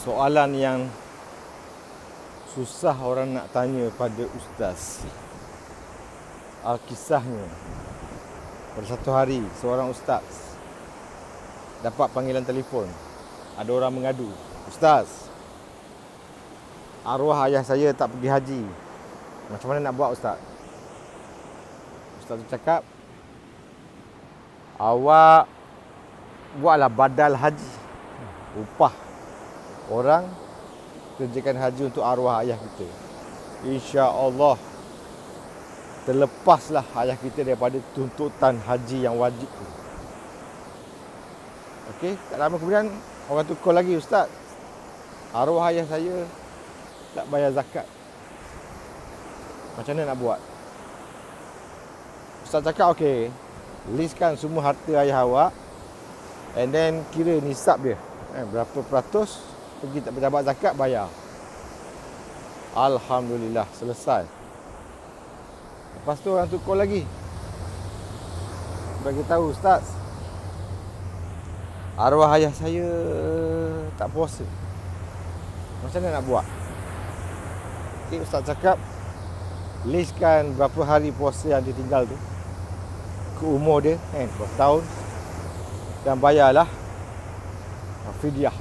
soalan yang susah orang nak tanya pada ustaz. Kisahnya, pada satu hari seorang ustaz dapat panggilan telefon. Ada orang mengadu, "Ustaz, arwah ayah saya tak pergi haji. Macam mana nak buat, ustaz?" Ustaz tu cakap, "Awak buatlah badal haji, upah orang kerjakan haji untuk arwah ayah kita. InsyaAllah terlepaslah ayah kita daripada tuntutan haji yang wajib tu." Okey, tak lama kemudian orang tu call lagi, "Ustaz, arwah ayah saya tak bayar zakat. Macam mana nak buat?" Ustaz cakap, "Okey, listkan semua harta ayah awak and then kira nisab dia. Berapa peratus pergi tak pejabat zakat bayar." Alhamdulillah, selesai. Lepas tu orang tu call lagi, bagi tahu, "Ustaz, arwah ayah saya tak puasa. Macam mana nak buat?" Okay, ustaz cakap, listkan berapa hari puasa yang dia tinggal tu, ke umur dia, berapa tahun, dan bayarlah fidyah.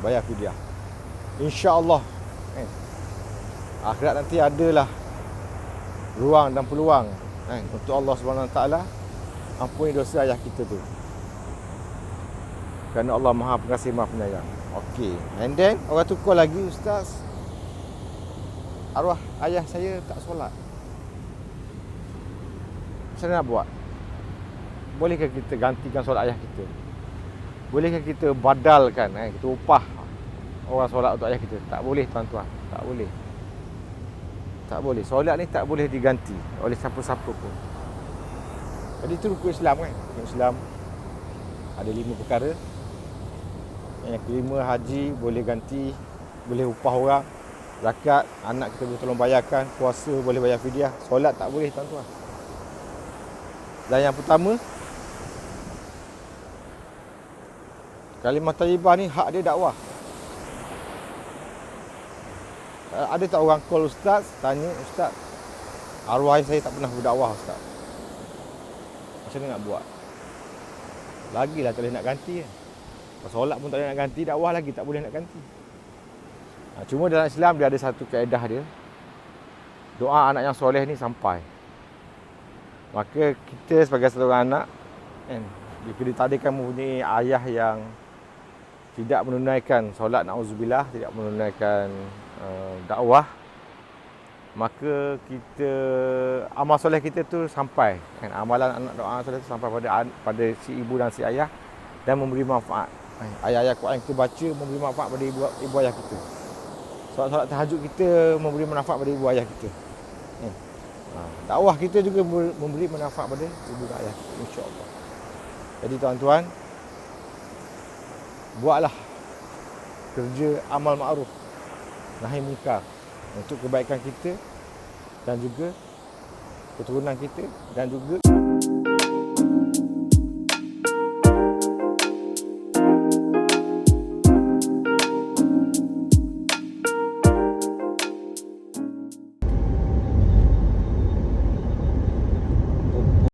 Bayar fidyah. InsyaAllah akhirat nanti adalah ruang dan peluang untuk Allah SWT ampuni dosa ayah kita tu, kerana Allah Maha Pengasih Maha Penyayang. Okey, and then orang tu call lagi, "Ustaz, arwah ayah saya tak solat. Macam mana nak buat? Bolehkah kita gantikan solat ayah kita? Bolehkah kita badalkan, kita upah orang solat untuk ayah kita?" Tak boleh, tuan-tuan. Tak boleh. Tak boleh. Solat ni tak boleh diganti oleh siapa-siapa pun. Jadi itu rukun Islam kan. Rukun Islam ada 5 perkara. Yang kelima, haji boleh ganti, boleh upah orang. Zakat, anak kita boleh tolong bayarkan. Puasa boleh bayar fidyah. Solat tak boleh, tuan-tuan. Dan yang pertama, kalimah thayyibah ni hak dia dakwah. Ada tak orang call ustaz, tanya, "Ustaz, arwah saya tak pernah berdakwah, ustaz. Macam mana nak buat?" Lagilah tak boleh nak ganti kan. Solat pun tak boleh nak ganti, dakwah lagi tak boleh nak ganti. Cuma dalam Islam dia ada satu kaedah dia. Doa anak yang soleh ni sampai. Maka kita sebagai seorang anak, jika ditadikan mempunyai ayah yang tidak menunaikan solat, na'udzubillah, tidak menunaikan dakwah, maka kita, amal soleh kita tu sampai, amalan anak doa soleh tu sampai pada si ibu dan si ayah, dan memberi manfaat. Ayat-ayat Quran kita baca memberi manfaat pada ibu ayah kita. Solat tahajud kita memberi manfaat pada ibu ayah kita. Dakwah kita juga memberi manfaat pada ibu dan ayah kita, insya-Allah. Jadi tuan-tuan, buatlah kerja amal ma'ruf nahi munkar untuk kebaikan kita dan juga keturunan kita dan juga